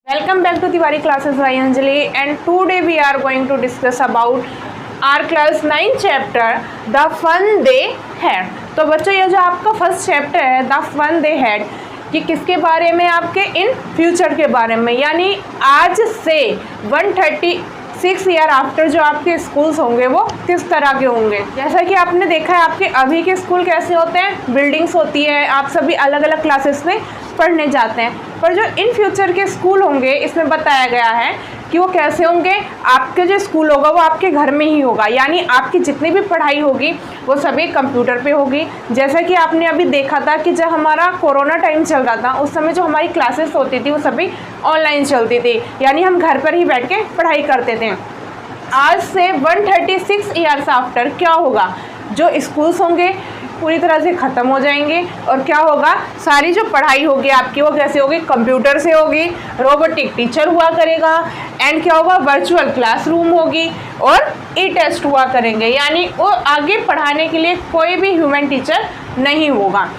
Welcome back to Tiwari classes by Anjali, and today we are going to discuss about our class 9 chapter The Fun They Had। तो बच्चों ये जो आपका first chapter है the fun they had, ये किसके बारे में? आपके इन फ्यूचर के बारे में, यानी आज से 136 ईयर आफ्टर जो आपके स्कूल्स होंगे वो किस तरह के होंगे। जैसा कि आपने देखा है आपके अभी के स्कूल कैसे होते हैं, बिल्डिंग्स होती है, आप सभी अलग अलग क्लासेस में पढ़ने जाते हैं, पर जो इन फ्यूचर के स्कूल होंगे इसमें बताया गया है कि वो कैसे होंगे। आपके जो स्कूल होगा वो आपके घर में ही होगा, यानी आपकी जितनी भी पढ़ाई होगी वो सभी कंप्यूटर पे होगी। जैसा कि आपने अभी देखा था कि जब हमारा कोरोना टाइम चल रहा था उस समय जो हमारी क्लासेस होती थी वो सभी ऑनलाइन चलती थी, यानी हम घर पर ही बैठ के पढ़ाई करते थे। आज से 136 ईयर्स आफ्टर क्या होगा, जो स्कूल्स होंगे पूरी तरह से ख़त्म हो जाएंगे और क्या होगा, सारी जो पढ़ाई होगी आपकी वो कैसे होगी, कंप्यूटर से होगी, रोबोटिक टीचर हुआ करेगा, एंड क्या होगा, वर्चुअल क्लासरूम होगी और ई टेस्ट हुआ करेंगे, यानी वो आगे पढ़ाने के लिए कोई भी ह्यूमन टीचर नहीं होगा।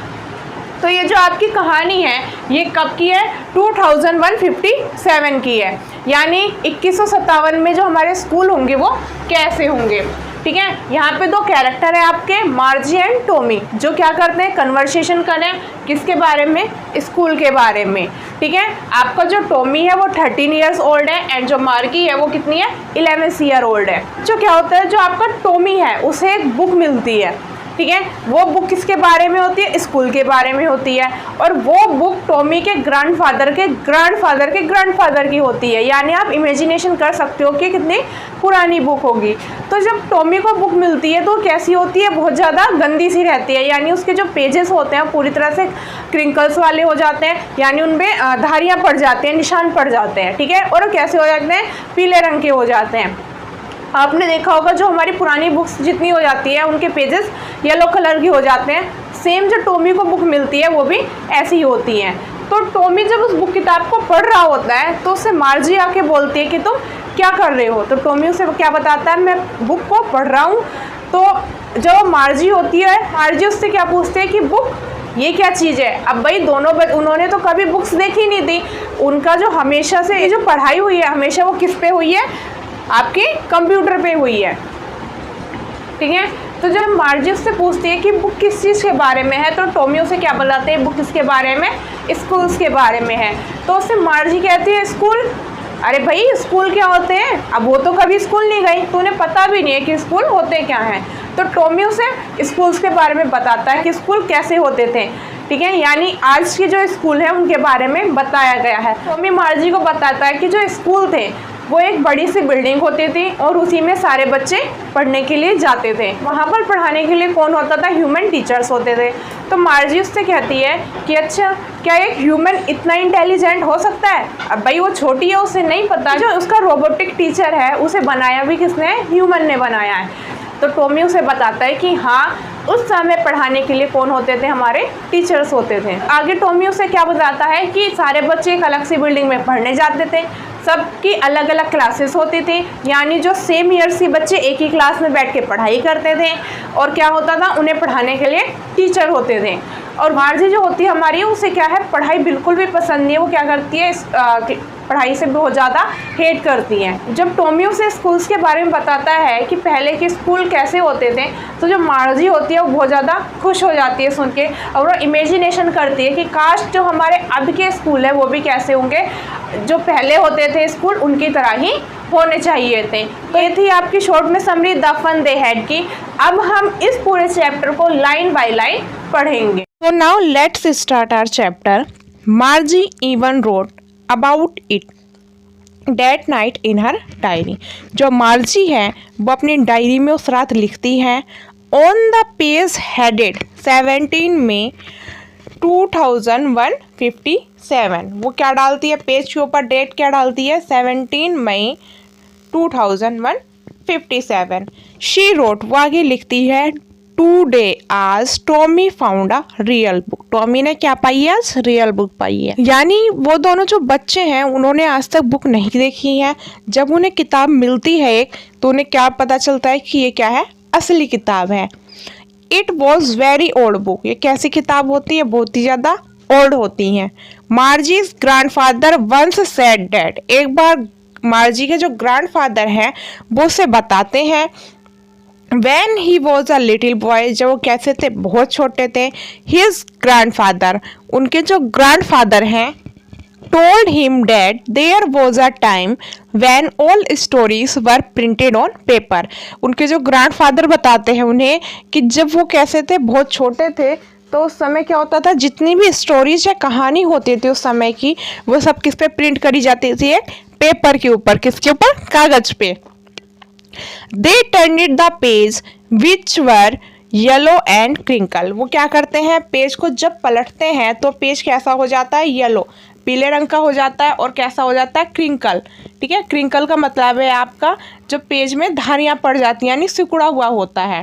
तो ये जो आपकी कहानी है ये कब की है? 2157 की है, यानी 2157 में जो हमारे स्कूल होंगे वो कैसे होंगे। ठीक है, यहाँ पे दो कैरेक्टर है आपके, मार्जी एंड टॉमी, जो क्या करते हैं, कन्वर्सेशन करें किसके बारे में, स्कूल के बारे में। ठीक है, आपका जो टॉमी है वो 13 ईयर्स ओल्ड है एंड जो मार्गी है वो कितनी है, 11 ईयर ओल्ड है। जो क्या होता है, जो आपका टॉमी है उसे एक बुक मिलती है। ठीक है, वो बुक किसके बारे में होती है, स्कूल के बारे में होती है, और वो बुक टॉमी के ग्रैंडफादर के ग्रैंडफादर के ग्रैंडफादर की होती है, यानी आप इमेजिनेशन कर सकते हो कि कितनी पुरानी बुक होगी। तो जब टॉमी को बुक मिलती है तो कैसी होती है, बहुत ज़्यादा गंदी सी रहती है, यानी उसके जो पेजेस होते हैं पूरी तरह से क्रिंकल्स वाले हो जाते हैं, यानी उनमें धारियाँ पड़ जाते हैं, निशान पड़ जाते हैं। ठीक है, और कैसे हो जाते हैं, पीले रंग के हो जाते हैं। आपने देखा होगा जो हमारी पुरानी बुक्स जितनी हो जाती है उनके पेजेस येलो कलर की हो जाते हैं, सेम जो टॉमी को बुक मिलती है वो भी ऐसी ही होती हैं। तो टॉमी जब उस बुक किताब को पढ़ रहा होता है तो उससे मार्जी आके बोलती है कि तुम क्या कर रहे हो, तो टॉमी उसे क्या बताता है, मैं बुक को पढ़ रहा हूँ। तो जो मार्जी होती है, मार्जी उससे क्या पूछते हैं कि बुक ये क्या चीज़ है। अब भाई दोनों उन्होंने तो कभी बुक्स देखी नहीं थी, उनका जो हमेशा से ये जो पढ़ाई हुई है हमेशा वो किस पे हुई है, आपके कंप्यूटर पे हुई है। ठीक है, तो जब मार्जी उससे पूछती है कि बुक किस चीज़ के बारे में है, तो टॉमी उसे क्या बताते हैं, बुक किसके बारे में, स्कूल्स के बारे में है। तो उससे मार्जी कहती है स्कूल, अरे भाई स्कूल क्या होते हैं, अब वो तो कभी स्कूल नहीं गई तो उन्हें पता भी नहीं है कि स्कूल होते क्या हैं। तो टॉमी उसे स्कूल्स के बारे में बताता है कि स्कूल कैसे होते थे। ठीक है, यानी आज के जो स्कूल है उनके बारे में बताया गया है। टॉमी मार्जी को बताता है कि जो स्कूल थे वो एक बड़ी सी बिल्डिंग होती थी और उसी में सारे बच्चे पढ़ने के लिए जाते थे। वहाँ पर पढ़ाने के लिए कौन होता था, ह्यूमन टीचर्स होते थे। तो मार्जी उससे कहती है कि अच्छा क्या एक ह्यूमन इतना इंटेलिजेंट हो सकता है। अब भाई वो छोटी है, उसे नहीं पता जो उसका रोबोटिक टीचर है उसे बनाया भी किसने, ह्यूमन ने बनाया है। तो टॉमी उसे बताता है कि हाँ उस समय पढ़ाने के लिए कौन होते थे, हमारे टीचर्स होते थे। आगे टॉमी उसे क्या बताता है कि सारे बच्चे एक अलग सी बिल्डिंग में पढ़ने जाते थे, सबकी अलग अलग क्लासेस होती थी, यानी जो सेम ईयर्स के बच्चे एक ही क्लास में बैठ के पढ़ाई करते थे, और क्या होता था, उन्हें पढ़ाने के लिए टीचर होते थे। और मार्जी जो होती है हमारी उसे क्या है, पढ़ाई बिल्कुल भी पसंद नहीं है, वो क्या करती है, पढ़ाई से बहुत ज़्यादा हेट करती है। जब टॉमी उसे स्कूल्स के बारे में बताता है कि पहले के स्कूल कैसे होते थे, तो जो मार्जी होती है वो बहुत ज़्यादा खुश हो जाती है सुन के, और वो इमेजिनेशन करती है कि काश जो हमारे अब के स्कूल है वो भी कैसे होंगे, जो पहले होते थे स्कूल उनकी तरह ही होने चाहिए थे। तो ये थी आपकी शॉर्ट में summary the fun they had की। अब हम इस पूरे चैप्टर को लाइन बाय लाइन पढ़ेंगे। तो now let's start our chapter. Margie even wrote about it that night in her diary. जो मार्जी है वो अपनी डायरी में उस रात लिखती है, ऑन द पेज हेडेड 17 मई 2157। वो क्या डालती है, पेज के ऊपर डेट क्या डालती है, 17 मई 2157। शी रोट, वो आगे लिखती है, टूडे आज Tommy found a real book. Tommy ने क्या पाई है, आज रियल बुक पाई है। यानी वो दोनों जो बच्चे हैं उन्होंने आज तक बुक नहीं देखी है, जब उन्हें किताब मिलती है एक तो उन्हें क्या पता चलता है कि ये क्या है, असली किताब है। It was very old book, ये कैसी किताब होती है, बहुत ही ज़्यादा ओल्ड होती हैं। मार्जीज ग्रैंडफादर वंस सेड दैट, एक बार मार्जी के जो ग्रैंडफादर हैं वो उसे बताते हैं When he was a little boy, जब वो कैसे थे, बहुत छोटे थे, his grandfather, उनके जो ग्रैंडफादर हैं, told him that there was a time when all stories were printed on paper. उनके जो ग्रैंडफादर बताते हैं उन्हें कि जब वो कैसे थे, बहुत छोटे थे, तो उस समय क्या होता था, जितनी भी स्टोरीज या कहानी होती थी उस समय की, वो सब किस पे प्रिंट करी जाती थी, एक पेपर के ऊपर, किसके ऊपर, कागज पे। They turned the page which were yellow and crinkle. वो क्या करते हैं, पेज को जब पलटते हैं तो पेज कैसा हो जाता है, येलो, पीले रंग का हो जाता है, और कैसा हो जाता है, क्रिंकल। ठीक है, क्रिंकल का मतलब है आपका जब पेज में धारियां पड़ जाती हैं, यानी सिकुड़ा हुआ होता है।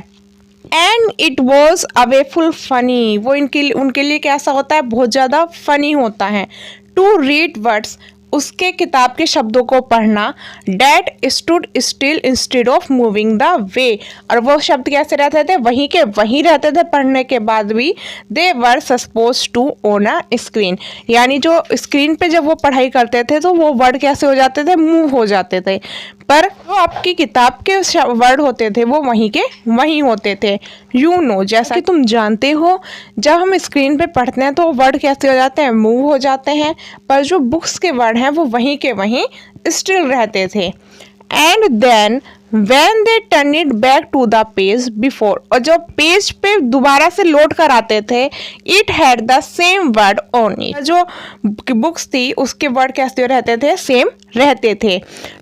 एंड इट वॉज अवेफुल फनी, वो उनके लिए कैसा होता है, बहुत ज़्यादा फनी होता है। टू रीड वर्ड्स, उसके किताब के शब्दों को पढ़ना। That stood still instead of moving the way, और वो शब्द कैसे रहते थे, वहीं के वहीं रहते थे पढ़ने के बाद भी। They were supposed to on a screen, यानी जो स्क्रीन पे जब वो पढ़ाई करते थे तो वो वर्ड कैसे हो जाते थे, मूव हो जाते थे, पर जो आपकी किताब के वर्ड होते थे वो वहीं के वहीं होते थे। यू नो, जैसा कि तुम जानते हो, जब हम स्क्रीन पे पढ़ते हैं तो वर्ड कैसे हो जाते हैं, मूव हो जाते हैं, पर जो बुक्स के वर्ड हैं वो वहीं के वहीं स्टिल रहते थे। And then when they turn it back to the page before, और जब पेज पे दोबारा से लोड कर आते थे, it had the same word on it, जो बुक्स थी उसके वर्ड कैसे रहते थे, सेम रहते थे।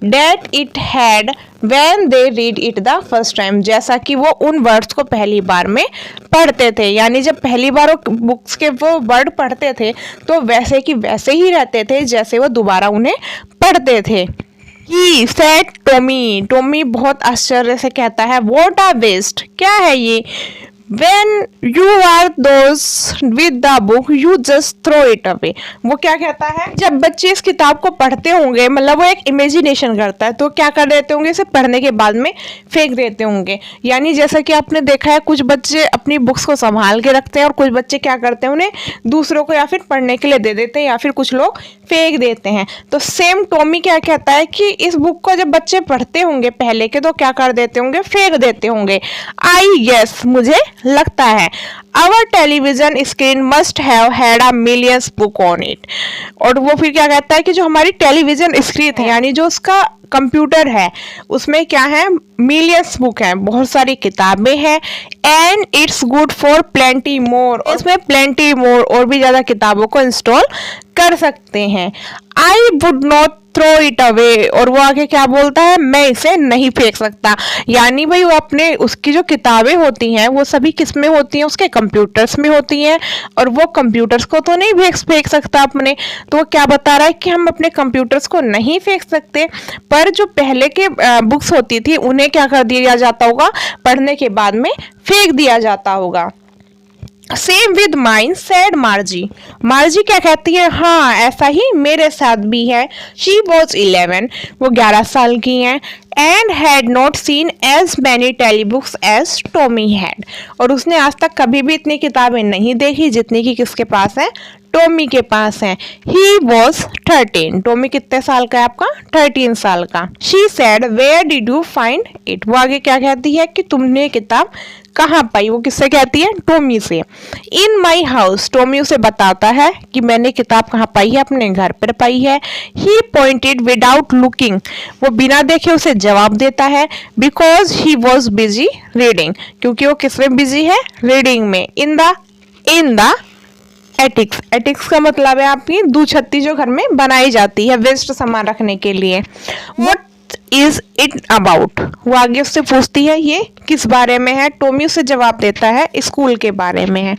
that it had when they read it the first time, जैसा कि वो उन वर्ड्स को पहली बार में पढ़ते थे, यानी जब पहली बार वो बुक्स के वो वर्ड पढ़ते थे तो वैसे कि वैसे ही रहते थे जैसे वो दोबारा उन्हें पढ़ते थे। He said टॉमी, टॉमी बहुत आश्चर्य से कहता है, what a waste, क्या है ये। When you are those with the book, you just throw it away. वो क्या कहता है, जब बच्चे इस किताब को पढ़ते होंगे, मतलब वो एक इमेजिनेशन करता है, तो क्या कर देते होंगे, इसे पढ़ने के बाद में फेंक देते होंगे। यानी जैसा कि आपने देखा है, कुछ बच्चे अपनी बुक्स को संभाल के रखते हैं और कुछ बच्चे क्या करते हैं, उन्हें दूसरों को या फिर पढ़ने के लिए दे देते हैं, या फिर कुछ लोग फेंक देते हैं। तो सेम टॉमी क्या कहता है कि इस बुक को जब बच्चे पढ़ते होंगे पहले के, तो क्या कर देते होंगे, फेंक देते होंगे। आई गेस, मुझे लगता है, our television screen must have had a millions book on it, और वो फिर क्या कहता है कि जो हमारी टेलीविजन स्क्रीन है, यानी जो उसका कंप्यूटर है, उसमें क्या है, मिलियंस बुक है, बहुत सारी किताबें हैं। And it's good for plenty more, इसमें प्लेंटी मोर और भी ज्यादा किताबों को इंस्टॉल कर सकते हैं। I would not throw it away, और वो आगे क्या बोलता है, मैं इसे नहीं फेंक सकता। यानी भाई वो अपने उसकी जो किताबें होती हैं वो सभी किस में होती हैं, उसके कंप्यूटर्स में होती हैं, और वो कंप्यूटर्स को तो नहीं फेंक सकता अपने। तो वो क्या बता रहा है कि हम अपने कंप्यूटर्स को नहीं फेंक सकते, पर जो पहले के बुक्स होती थी उन्हें क्या कर दिया जाता होगा, पढ़ने के बाद में फेंक दिया जाता होगा। सेम विद माइन सैड मार्जी, मार्जी क्या कहती है, हाँ ऐसा ही मेरे साथ भी है। शी वॉज 11, वो 11 साल की हैं। And had not seen as many telebooks as Tommy had, और उसने आज तक कभी भी इतनी किताबें नहीं देखी जितनी कि किसके पास है, टॉमी के पास है। ही वॉज 13, टॉमी कितने साल का है आपका, 13 साल का। She said where did you find it, वो आगे क्या कहती है कि तुमने किताब कहाँ पाई, वो किससे कहती है, टॉमी से। इन माई हाउस, टॉमी उसे बताता है कि मैंने किताब कहाँ पाई है, अपने घर पर पाई है। ही पॉइंटेड विदाउट लुकिंग, वो बिना देखे उसे जवाब देता है। Because he was busy reading, क्योंकि वो किसमें बिजी है, रीडिंग में। इन द एटिक्स, एटिक्स का मतलब है आपकी दूछत्ती जो घर में बनाई जाती है वेस्ट सामान रखने के लिए। व्हाट इज इट अबाउट, वो आगे उससे पूछती है ये किस बारे में है। टॉमी उसे जवाब देता है स्कूल के बारे में है।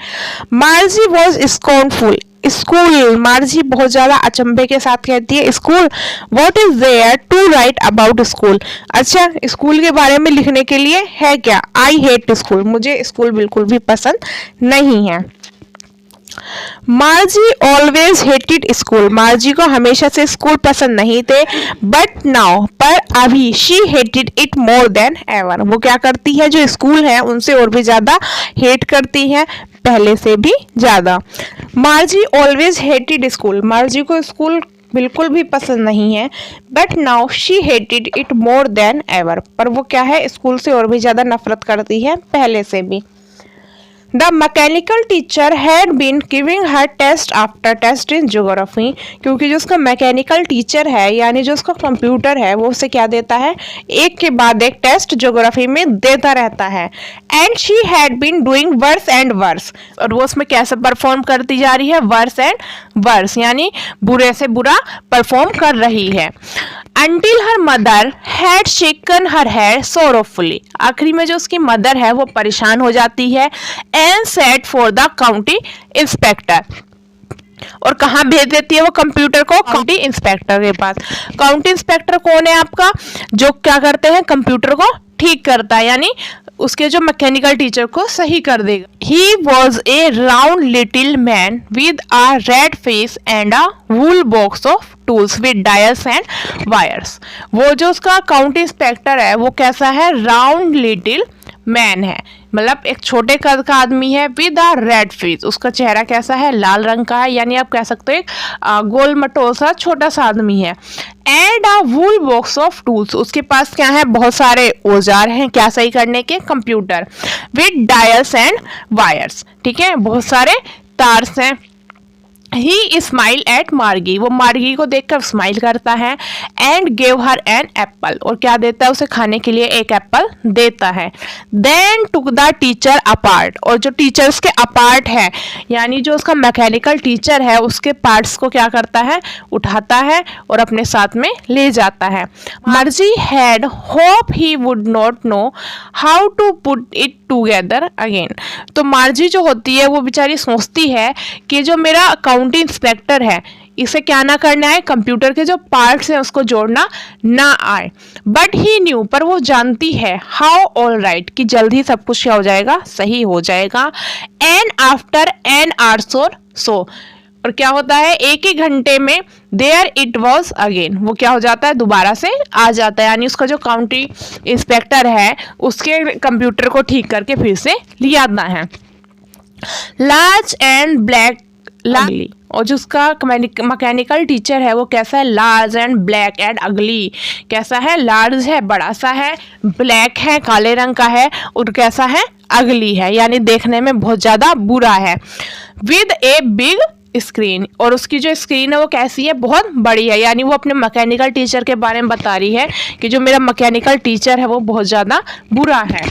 Margie was scornful, school, Margie बहुत ज्यादा अचंभे के साथ कहती है school. What is there to write about school, अच्छा स्कूल के बारे में लिखने के लिए है क्या। आई हेट स्कूल, मुझे स्कूल बिल्कुल भी पसंद नहीं है। Margie always hated school, Margie को हमेशा से स्कूल पसंद नहीं थे। बट नाउ, पर अभी, she hated it more than ever, वो क्या करती है, जो स्कूल है उनसे और भी ज्यादा हेट करती है। पहले से भी ज़्यादा। मार्जी ऑलवेज हेटेड स्कूल, मार्जी को स्कूल बिल्कुल भी पसंद नहीं है। But now she hated it more than ever, पर वो क्या है, स्कूल से और भी ज़्यादा नफरत करती है पहले से भी। The mechanical teacher had been giving her test after test in geography, क्योंकि जो उसका मैकेनिकल टीचर है यानी जो उसका कंप्यूटर है वो उसे क्या देता है, एक के बाद एक टेस्ट ज्योग्राफी में देता रहता है। And she had been doing worse and worse, और वो उसमें कैसे परफॉर्म करती जा रही है, वर्स एंड वर्स, यानी बुरे से बुरा परफॉर्म कर रही है। Until her mother had shaken her head sorrowfully, आखिरी में जो उसकी मदर है वो परेशान हो जाती है। And said for the county inspector, और कहाँ भेज देती है वो कंप्यूटर को, काउंटी इंस्पेक्टर के पास। काउंटी इंस्पेक्टर कौन है आपका, जो क्या करते हैं, कंप्यूटर को ठीक करता है, यानी उसके जो मैकेनिकल टीचर को सही कर देगा। He was a round little man with a red face and a wool box of tools with dials and wires। वो जो उसका काउंटी इंस्पेक्टर है वो कैसा है, राउंड लिटिल मैन है, मतलब एक छोटे कद का आदमी है। विद अ रेड फेस, उसका चेहरा कैसा है, लाल रंग का है, यानी आप कह सकते हो एक गोल मटोल सा छोटा सा आदमी है। And a wool box of tools, उसके पास क्या है, बहुत सारे औजार हैं क्या सही करने के, computer. With dials and wires, ठीक है, बहुत सारे तार्स हैं। ही स्माइल एट मार्गी, वो मार्गी को देखकर स्माइल करता है। And give her an apple, और क्या देता है उसे खाने के लिए, एक एप्पल देता है। Then took the teacher apart, और जो टीचर्स के अपार्ट है यानी जो उसका मैकेनिकल टीचर है उसके पार्ट्स को क्या करता है, उठाता है और अपने साथ में ले जाता है। Margie had hope he would not know how to put it together again, तो मार्जी जो होती है वो बेचारी सोचती है कि जो मेरा अकाउंटिंग इंस्पेक्टर है इसे क्या ना करना है, कंप्यूटर के जो पार्ट्स हैं उसको जोड़ना ना आए। बट ही न्यू, पर वो जानती है, हाउ ऑल राइट, कि जल्द ही सब कुछ क्या हो जाएगा, सही हो जाएगा। एंड आफ्टर एन आवर्स और सो, और क्या होता है, एक ही घंटे में देयर इट वॉज अगेन, वो क्या हो जाता है, दोबारा से आ जाता है, यानी उसका जो काउंटी इंस्पेक्टर है उसके कंप्यूटर को ठीक करके फिर से लिया आना है। लार्ज एंड ब्लैक अगली, और जो उसका मैकेनिकल टीचर है वो कैसा है, लार्ज एंड ब्लैक एंड अगली, कैसा है, लार्ज है बड़ा सा है, ब्लैक है काले रंग का है, और कैसा है, अगली है, यानी देखने में बहुत ज़्यादा बुरा है। विद ए बिग स्क्रीन, और उसकी जो स्क्रीन है वो कैसी है, बहुत बड़ी है, यानी वो अपने मैकेनिकल टीचर के बारे में बता रही है कि जो मेरा मैकेनिकल टीचर है वो बहुत ज़्यादा बुरा है।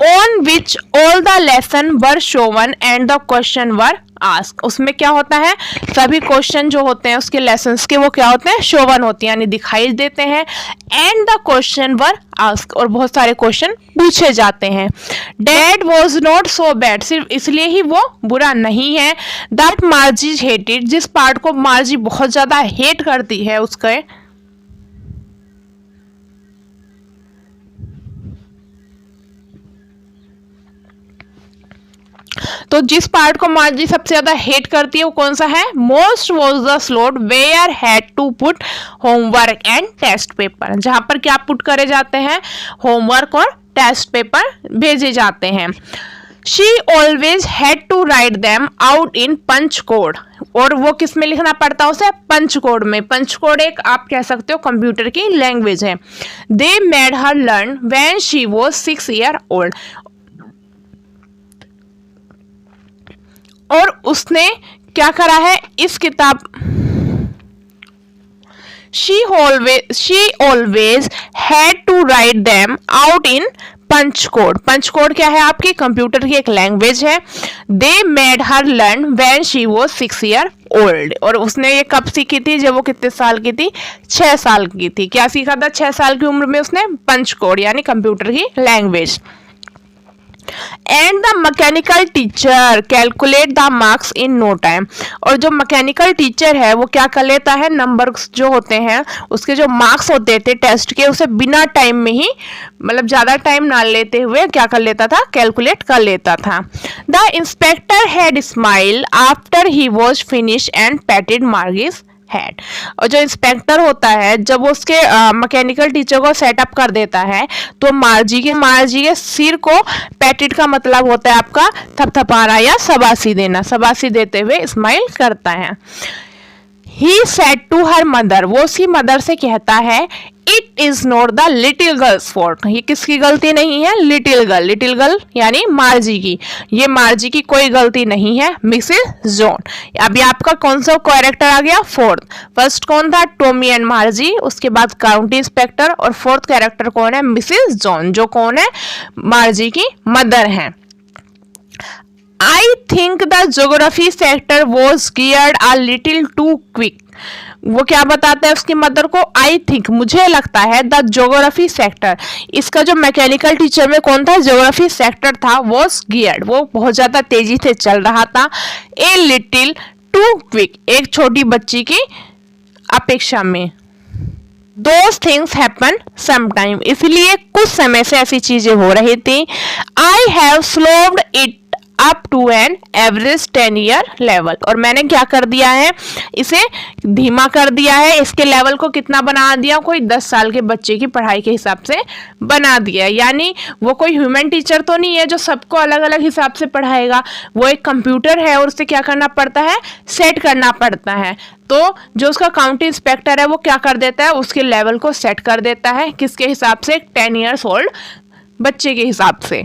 On which all the lesson were Sovan and the question were ask, उसमें क्या होता है, सभी क्वेश्चन जो होते हैं उसके लेसन्स के वो क्या होते हैं, शोवन होते हैं, यानी दिखाई देते हैं। And the question were ask, और बहुत सारे क्वेश्चन पूछे जाते हैं। Dad was not so bad, सिर्फ इसलिए ही वो बुरा नहीं है। दैट मार्जी हेटेड, जिस पार्ट को मार्जी बहुत ज्यादा हेट करती है उसके, तो जिस पार्ट को मार्जी सबसे ज्यादा हेट करती है वो कौन सा है, most was the slot where had to put homework and test paper, जहां पर क्या पुट करे जाते हैं, होमवर्क और टेस्ट पेपर भेजे जाते हैं। She always had to write them out in punch code, और वो किस में लिखना पड़ता है उसे, पंच कोड में। पंच कोड एक आप कह सकते हो कंप्यूटर की लैंग्वेज है। They made her learn when she was 6 year old, और उसने क्या करा है इस किताब, she always had to write them out in punch code. Punch code क्या है, आपकी कंप्यूटर की एक लैंग्वेज है। They made her learn when she was 6 year old, और उसने ये कब सीखी थी, जब वो कितने साल की थी, 6 साल की थी। क्या सीखा था 6 साल की उम्र में उसने, पंच कोड यानी कंप्यूटर की language. And the mechanical teacher calculate the marks in no time, और जो मैकेनिकल टीचर है वो क्या कर लेता है, नंबर जो होते हैं उसके जो मार्क्स होते थे टेस्ट के उसे बिना टाइम में ही, मतलब ज़्यादा टाइम ना लेते हुए क्या कर लेता था, कैलकुलेट कर लेता था। The inspector had smile after he was finish and patted Margie's head. और जो इंस्पेक्टर होता है जब वो उसके मैकेनिकल टीचर को सेटअप कर देता है तो मार्जी के सिर को पैटेड का मतलब होता है आपका थपथपाना या शाबाशी देना, शाबाशी देते हुए स्माइल करता है। He said to her mother, वो उसकी मदर से कहता है it is not the little girls fault, ये किसकी गलती नहीं है, लिटिल गर्ल यानी मार्जी की, ये मार्जी की कोई गलती नहीं है, मिसेस जॉन। अभी आपका कौन सा कैरेक्टर आ गया, फोर्थ। फर्स्ट कौन था, टॉमी एंड मार्जी, उसके बाद काउंटी इंस्पेक्टर, और फोर्थ कैरेक्टर कौन है, मिसेस जॉन, जो कौन है, मार्जी की मदर है। I think the geography sector was geared a little too quick. वो क्या बताता है उसकी मदर को, आई थिंक मुझे लगता है द ज्योग्राफी सेक्टर, इसका जो मैकेनिकल टीचर में कौन था, ज्योग्राफी सेक्टर था, वॉज गियर्ड, वो बहुत ज्यादा तेजी से चल रहा था, ए लिटिल टू क्विक, एक छोटी बच्ची की अपेक्षा में। Those things happen sometime, इसलिए कुछ समय से ऐसी चीजें हो रही थी। I have slowed it up to an average 10 year level, और मैंने क्या कर दिया है, इसे धीमा कर दिया है, इसके लेवल को कितना बना दिया, कोई 10 साल के बच्चे की पढ़ाई के हिसाब से बना दिया। यानी वो कोई ह्यूमन टीचर तो नहीं है जो सबको अलग अलग हिसाब से पढ़ाएगा, वो एक कंप्यूटर है और उससे क्या करना पड़ता है, सेट करना पड़ता है। तो जो उसका काउंटी इंस्पेक्टर है वो क्या कर देता है, उसके लेवल को सेट कर देता है, किसके हिसाब से, 10 ईयर्स ओल्ड बच्चे के हिसाब से।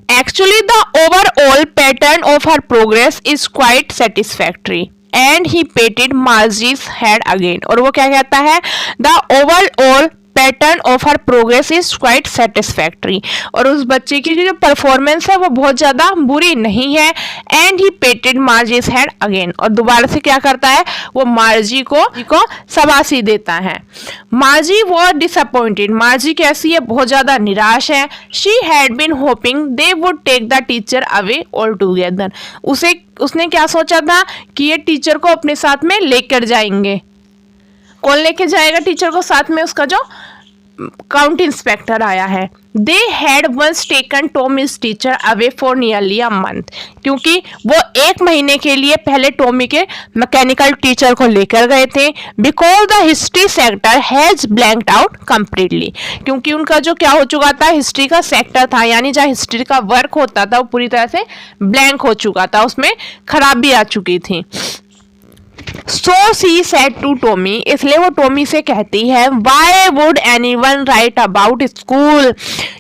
Actually, the overall pattern of her progress is quite satisfactory. And he patted Margie's head again. और वो क्या कहता है, the overall pattern of her progress is quite satisfactory, और उस बच्चे की जो परफॉर्मेंस है वो बहुत ज्यादा बुरी नहीं है। एंड ही पेटेड मार्जीज हेड अगेन, और दोबारा से क्या करता है, वो मार्जी को शाबाशी देता है। मार्जी वॉज डिसअपॉइंटेड, मार्जी कैसी है, बहुत ज्यादा निराश है। She had been hoping they would take the teacher away all together, उसने क्या सोचा था कि ये टीचर को अपने साथ में लेकर जाएंगे। कौन लेके जाएगा टीचर को साथ में, उसका जो काउंटी इंस्पेक्टर आया है। They had once taken Tommy's teacher away for nearly a month, क्योंकि वो 1 महीने के लिए पहले टॉमी के मैकेनिकल टीचर को लेकर गए थे। Because the history sector has blanked out completely, क्योंकि उनका जो क्या हो चुका था, हिस्ट्री का सेक्टर था, यानी जहाँ हिस्ट्री का वर्क होता था वो पूरी तरह से ब्लैंक हो चुका था, उसमें खराबी आ चुकी थी। So she said to Tommy, इसलिए वो टॉमी से कहती है, Why would anyone write about school,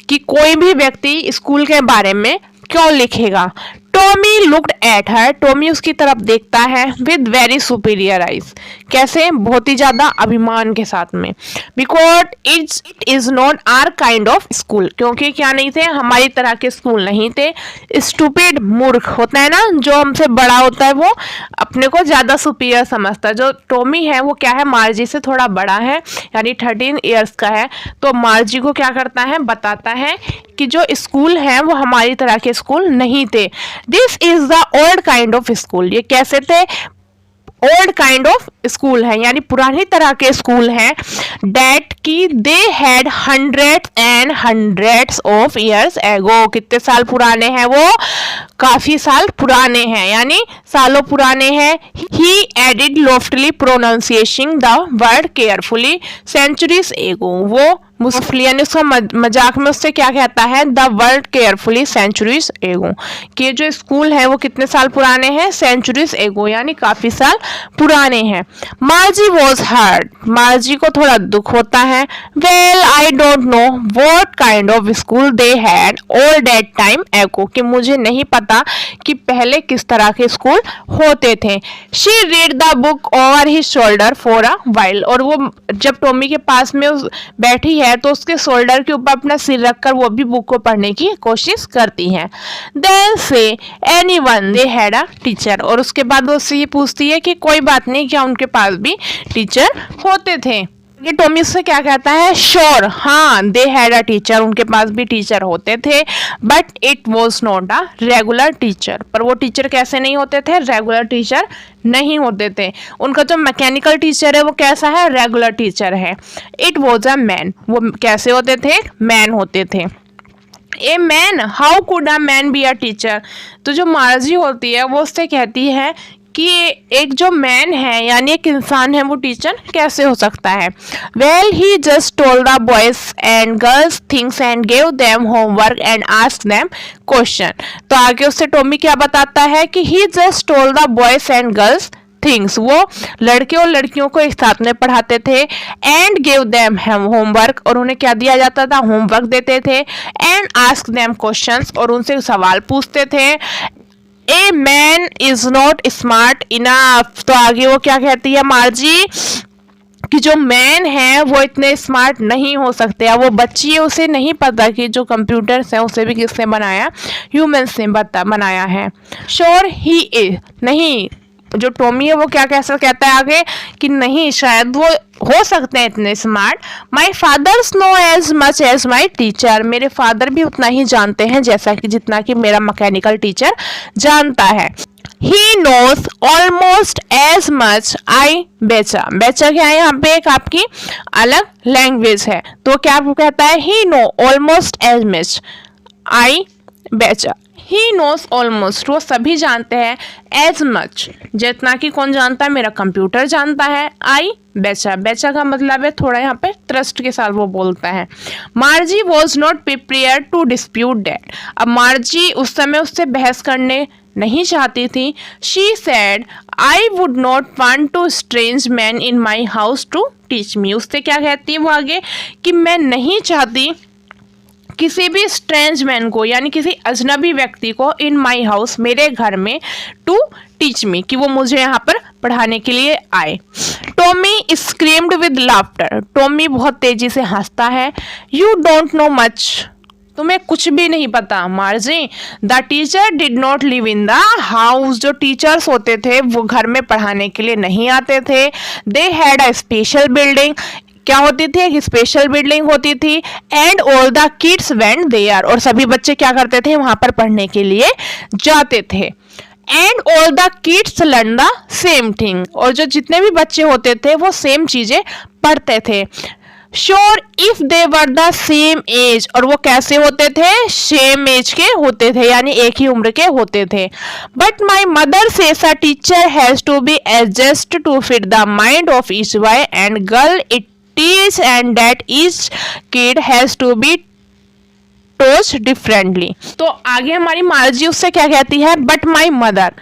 कि कोई भी व्यक्ति स्कूल के बारे में क्यों लिखेगा। Tommy looked at her, Tommy उसकी तरफ देखता है विद वेरी सुपीरियर आइज, कैसे, बहुत ही ज्यादा अभिमान के साथ में। Because it is not our kind of school, क्योंकि क्या नहीं थे, हमारी तरह के स्कूल नहीं थे। स्टूपिड, मूर्ख होता है ना, जो हमसे बड़ा होता है वो अपने को ज्यादा सुपीरियर समझता है। जो टॉमी है वो क्या है, मार्जी से थोड़ा बड़ा है, यानी 13 ईयर्स का है। तो मार्जी को क्या करता है, बताता है कि जो स्कूल है वो हमारी तरह के स्कूल नहीं थे। This is the old kind of school, ये कैसे थे, ओल्ड काइंड ऑफ स्कूल है, यानी पुरानी तरह के स्कूल हैं। डैट की they had hundreds and hundreds of years ago, कितने साल पुराने हैं वो, काफी साल पुराने हैं, यानी सालों पुराने हैं। He added loftily pronunciation the word carefully centuries ago, वो मुसफली ने उसका मजाक में उससे क्या कहता है, द वर्ड केयरफुली सेंचुरीज एगो, कि जो स्कूल है वो कितने साल पुराने हैं, सेंचुरीज एगो, यानी काफी साल पुराने हैं। मार्जी वॉज हर्ट, मार्जी को थोड़ा दुख होता है। Well I don't know what kind of school they had all that time एगो, कि मुझे नहीं पता कि पहले किस तरह के स्कूल होते थे। She read the book over his shoulder for a while, और वो जब टॉमी के पास में बैठी है तो उसके शोल्डर के ऊपर अपना सिर रखकर वो भी बुक को पढ़ने की कोशिश करती है। देन से anyone they had a teacher, और उसके बाद वो उससे ये पूछती है कि कोई बात नहीं, क्या उनके पास भी टीचर होते थे। ये टॉमी से क्या कहता है, श्योर, हाँ, दे हैड अ टीचर, उनके पास भी टीचर होते थे। But it was not a regular teacher, पर वो टीचर कैसे नहीं होते थे, रेगुलर टीचर नहीं होते थे। उनका जो मैकेनिकल टीचर है वो कैसा है, रेगुलर टीचर है। इट वॉज अ मैन, वो कैसे होते थे, मैन होते थे। A man, how could a man be a teacher, तो जो मार्जी होती है वो उससे कहती है कि एक जो मैन है यानी एक इंसान है वो टीचर कैसे हो सकता है। Well he just told the boys and girls things and gave them homework and asked them question. तो आगे उससे टॉमी क्या बताता है कि he just told the boys and girls things, वो लड़के और लड़कियों को एक साथ में पढ़ाते थे, एंड गिव देम होमवर्क, और उन्हें क्या दिया जाता था, होमवर्क देते थे, एंड आस्क देम क्वेश्चंस, और उनसे सवाल पूछते थे। A man is not smart enough, तो आगे वो क्या कहती है मार्जी कि जो मैन है वो इतने स्मार्ट नहीं हो सकते। अब वो बच्ची है, उसे नहीं पता कि जो कंप्यूटर्स हैं उसे भी किसने बनाया, ह्यूमंस ने बनाया है। श्योर ही इज, नहीं, जो टॉमी है वो क्या कैसा कहता है आगे कि नहीं, शायद वो हो सकते हैं इतने smart. My fathers know as much as my teacher, मेरे फादर भी उतना ही जानते हैं जैसा कि जितना कि मेरा मैकेनिकल टीचर जानता है। He knows almost as much I बेचा, बेचा क्या है यहाँ पे एक आपकी अलग लैंग्वेज है, तो क्या आपको कहता है he know almost as much I बेचा। He knows almost, वो सभी जानते हैं, as much जितना कि कौन जानता है, मेरा कंप्यूटर जानता है, I बेचा, बेचा का मतलब है थोड़ा यहाँ पे ट्रस्ट के साथ वो बोलता है। Margie was not prepare to dispute that, अब मार्जी उस समय उससे बहस करने नहीं चाहती थी। She said I would not want to strange man in my house to teach me, उससे क्या कहती है वो आगे कि मैं नहीं चाहती किसी भी स्ट्रेंज मैन को यानी किसी अजनबी व्यक्ति को इन माई हाउस, मेरे घर में, टू टीच मी, कि वो मुझे यहाँ पर पढ़ाने के लिए आए। Tommy screamed with laughter, Tommy बहुत तेजी से हंसता है। यू डोंट नो मच, तुम्हें कुछ भी नहीं पता मार्जी। The teacher did not live in the house, जो टीचर्स होते थे वो घर में पढ़ाने के लिए नहीं आते थे। They had a special building, क्या होती थी, एक स्पेशल बिल्डिंग होती थी। And all the kids went there, और सभी बच्चे क्या करते थे, वहां पर पढ़ने के लिए जाते थे। And all the kids learn the same thing, और जो जितने भी बच्चे होते थे वो सेम चीजें पढ़ते थे। Sure if they were the same age, और वो कैसे होते थे, सेम एज के होते थे यानी एक ही उम्र के होते थे। But my mother says a teacher has to be adjust to fit the mind of each boy and girl it teach and that each kid has to be toast differently. तो आगे हमारी मार्जी उससे क्या कहती है, बट माई मदर,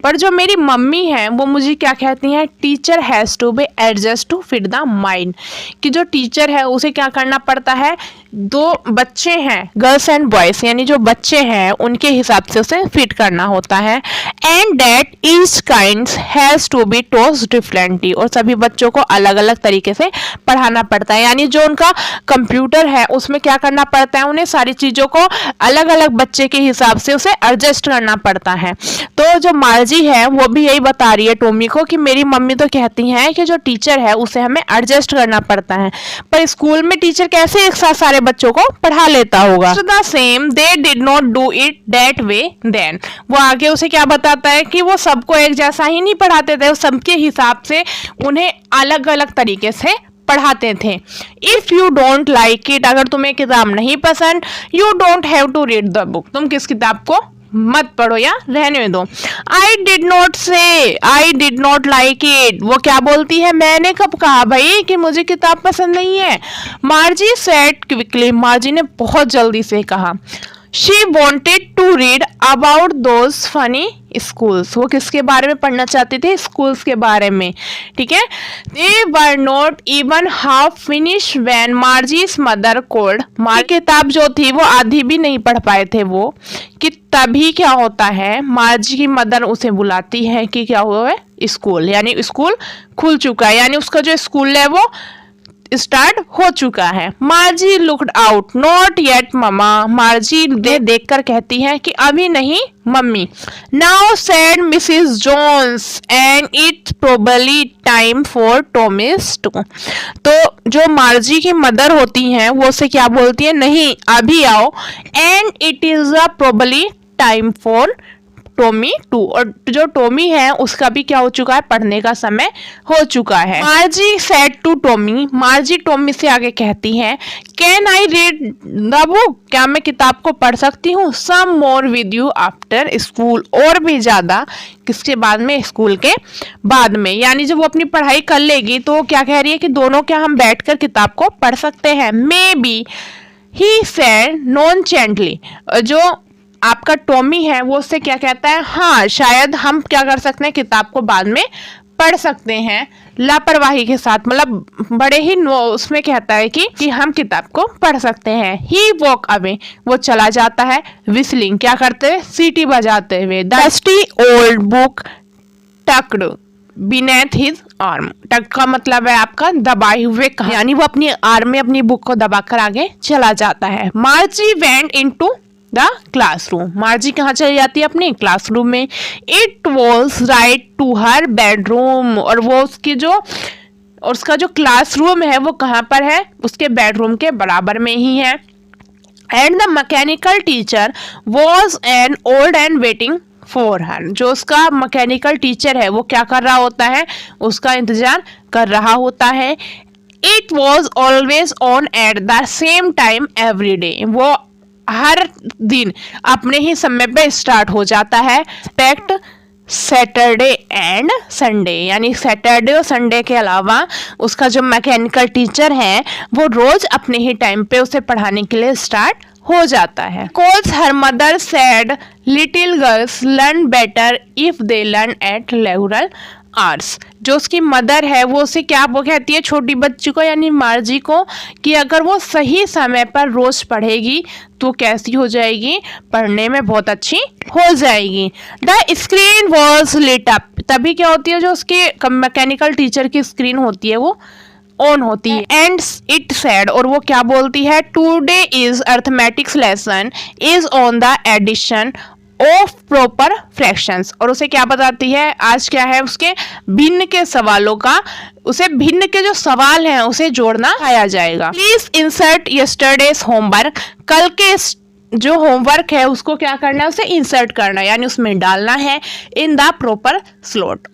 पर जो मेरी मम्मी है वो मुझे क्या कहती हैं, teacher has to be adjust to fit the mind, कि जो टीचर है उसे क्या करना पड़ता है, दो बच्चे हैं गर्ल्स एंड बॉयज यानी जो बच्चे हैं उनके हिसाब से उसे फिट करना होता है। And that each kind has to be taught differently, और सभी बच्चों को अलग अलग तरीके से पढ़ाना पड़ता है, यानी जो उनका कंप्यूटर है उसमें क्या करना पड़ता है, उन्हें सारी चीज़ों को अलग अलग बच्चे के हिसाब से उसे एडजस्ट करना पड़ता है। तो जो मार्जी है वो भी यही बता रही है टॉमी को कि मेरी मम्मी तो कहती हैं कि जो टीचर है उसे हमें एडजस्ट करना पड़ता है, पर स्कूल में टीचर कैसे एक साथ सारे बच्चों को पढ़ा लेता होगा। The same they did not do it that way then, वो आगे उसे क्या बताता है कि वो सबको एक जैसा ही नहीं पढ़ाते थे, वो सबके हिसाब से उन्हें अलग अलग तरीके से पढ़ाते थे। If you don't like it, अगर तुम्हें किताब नहीं पसंद, you don't have to read the book, तुम किस किताब को मत पढ़ो या रहने दो। आई डिड नॉट से I did not like it, वो क्या बोलती है, मैंने कब कहा भाई कि मुझे किताब पसंद नहीं है। मार्जी सेड क्विकली, मार्जी ने बहुत जल्दी से कहा। She wanted to read about those funny schools, वो किसके बारे में पढ़ना चाहते थे, स्कूल्स के बारे में, ठीक है। They were not even half finish when Margie's mother called, मार किताब जो थी वो आधी भी नहीं पढ़ पाए थे वो, कि तभी क्या होता है, मार्जी की मदर उसे बुलाती है कि क्या हुआ है, स्कूल, यानी स्कूल खुल चुका है, यानी उसका जो स्कूल है वो स्टार्ट हो चुका है। Margie looked out, not yet mama, Margie देखकर कहती है कि अभी नहीं मम्मी। Now said Mrs Jones and it's probably time for Tommy's too, तो जो मार्जी की मदर होती हैं वो उसे क्या बोलती है, नहीं अभी आओ, and it is a probably time for Tommy 2, और जो टॉमी है उसका भी क्या हो चुका है, पढ़ने का समय हो चुका है। Margie said to Tommy, Margie Tommy से आगे कहती है, can I read the book, क्या मैं किताब को पढ़ सकती हूँ, some more with you after school, और भी ज्यादा किसके बाद में, स्कूल के बाद में। यानी जब वो अपनी पढ़ाई कर लेगी तो क्या कह रही है कि दोनों क्या हम बैठकर किताब को पढ़ सकते हैं। मे बी ही सेड नॉनचेंटली, जो आपका टॉमी है वो उससे क्या कहता है, हाँ शायद हम क्या कर सकते हैं, किताब को बाद में पढ़ सकते हैं, लापरवाही के साथ, मतलब बड़े ही उसमें कहता है कि हम किताब को पढ़ सकते हैं। ही वॉक अवे, वो चला जाता है, विस्लिंग, क्या करते हैं, सीटी बजाते हुए। Dusty old book tucked beneath his arm, tuck का मतलब है आपका दबाए हुए, यानी वो अपनी आर्म में अपनी बुक को दबाकर आगे चला जाता है। Margie went into the classroom, Margie कहाँ चली जाती है, अपने क्लासरूम में। It was right to her bedroom, और वो उसका जो क्लासरूम है वो कहाँ पर है, उसके बेडरूम के बराबर में ही है। And the mechanical teacher was an old and waiting for her, जो उसका मैकेनिकल टीचर है वो क्या कर रहा होता है, उसका इंतजार कर रहा होता है। It was always on at the same time every day, वो हर दिन अपने ही समय पे स्टार्ट हो जाता है। एक्सेप्ट सैटरडे एंड संडे, यानी सैटरडे और संडे के अलावा उसका जो मैकेनिकल टीचर है वो रोज अपने ही टाइम पे उसे पढ़ाने के लिए स्टार्ट हो जाता है। Because her mother said little girls learn better if they learn at regular hours, जो उसकी मदर है वो उसे क्या वो कहती है, छोटी बच्ची को यानी मार्जी को, कि अगर वो सही समय पर रोज पढ़ेगी तो कैसी हो जाएगी, पढ़ने में बहुत अच्छी हो जाएगी। The screen was lit up, तभी क्या होती है, जो उसके मैकेनिकल टीचर की स्क्रीन होती है वो ऑन होती है। एंड इट सेड, और वो क्या बोलती है, today is arithmetics lesson is on the addition of proper fractions, और उसे क्या बताती है, आज क्या है, उसके भिन्न के सवालों का, उसे भिन्न के जो सवाल हैं उसे जोड़ना आया जाएगा। प्लीज इंसर्ट यस्टरडेज होमवर्क, कल के जो होमवर्क है उसको क्या करना है, उसे इंसर्ट करना है, यानी उसमें डालना है। इन द प्रॉपर स्लॉट,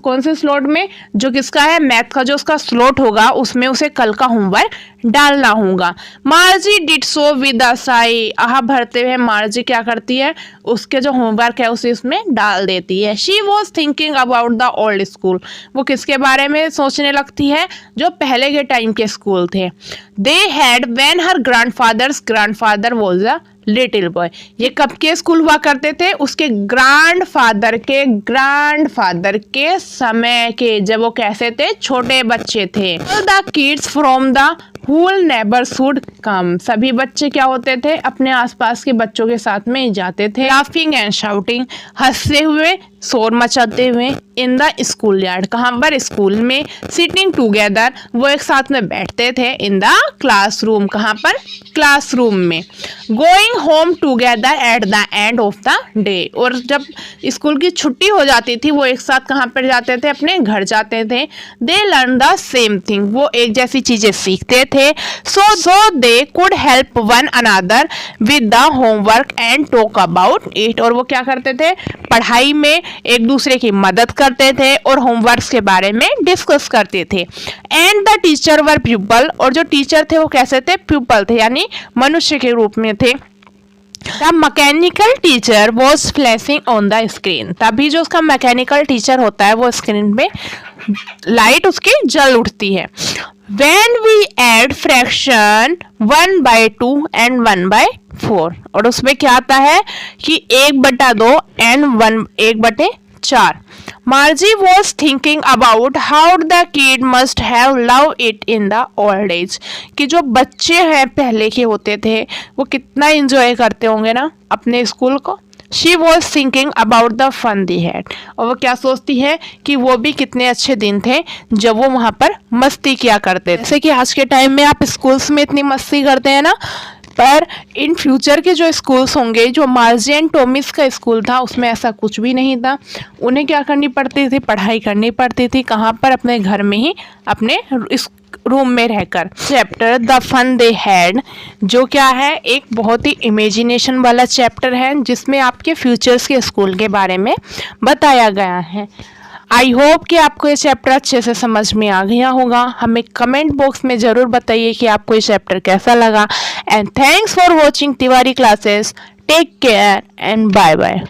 कौन से स्लॉट में, जो किसका है, मैथ का जो उसका स्लॉट होगा उसमें उसे कल का होमवर्क डालना होगा। Margie did so with a sigh, आह भरते हुए मार्जी क्या करती है, उसके जो होमवर्क है उसे उसमें डाल देती है। She was thinking about the old school, वो किसके बारे में सोचने लगती है, जो पहले के टाइम के स्कूल थे। They had when her grandfather was a little boy, ये कब के स्कूल हुआ करते थे, उसके ग्रैंडफादर के समय के, जब वो कैसे थे, छोटे बच्चे थे। The kids from the whole neighbourhood came, सभी बच्चे क्या होते थे, अपने आसपास के बच्चों के साथ में जाते थे। लाफिंग एंड शाउटिंग, हंसते हुए, शोर मचाते हुए। इन द स्कूल यार्ड, कहाँ पर, स्कूल में। सिटिंग टुगेदर, वो एक साथ में बैठते थे। इन द क्लासरूम, कहाँ पर, क्लासरूम में। Going home together at the end of the day, और जब स्कूल की छुट्टी हो जाती थी वो एक साथ कहाँ पर जाते थे, अपने घर जाते थे। They learn the same thing, वो एक जैसी चीजें सीखते थे। So they could help one another with the homework and talk about it, और वो क्या करते थे, पढ़ाई में एक दूसरे की मदद करते थे और होमवर्क के बारे में डिस्कस करते थे। And the teacher were pupil, और जो टीचर थे वो कैसे थे, प्यूपल थे, यानी मनुष्य के रूप में थे। The mechanical teacher was flashing on the screen, तभी जो उसका मैकेनिकल टीचर होता है वो स्क्रीन पे लाइट उसकी जल उठती है। When we add fraction 1/2 and 1/4, और उसमें क्या आता है कि 1/2 and 1/4। Margie was thinking about how the kid must have loved it in the old age, कि जो बच्चे हैं पहले के होते थे वो कितना एंजॉय करते होंगे ना अपने स्कूल को। She was thinking about the fun they had, और वो क्या सोचती है कि वो भी कितने अच्छे दिन थे जब वो वहाँ पर मस्ती किया करते थे। जैसे कि आज के टाइम में आप स्कूल्स में इतनी मस्ती करते हैं ना, पर इन फ्यूचर के जो स्कूल्स होंगे, जो मार्जी एंड टॉमिस का स्कूल था उसमें ऐसा कुछ भी नहीं था। उन्हें क्या करनी पड़ती थी, पढ़ाई करनी पड़ती थी, कहाँ पर, अपने घर में ही, अपने रूम में रहकर। Chapter the fun they had, जो क्या है, एक बहुत ही इमेजिनेशन वाला चैप्टर है जिसमें आपके फ्यूचर्स के स्कूल के बारे में बताया गया है। आई होप कि आपको ये चैप्टर अच्छे से समझ में आ गया होगा। हमें कमेंट बॉक्स में ज़रूर बताइए कि आपको ये चैप्टर कैसा लगा। And thanks for watching Tiwari classes. Take care and bye bye.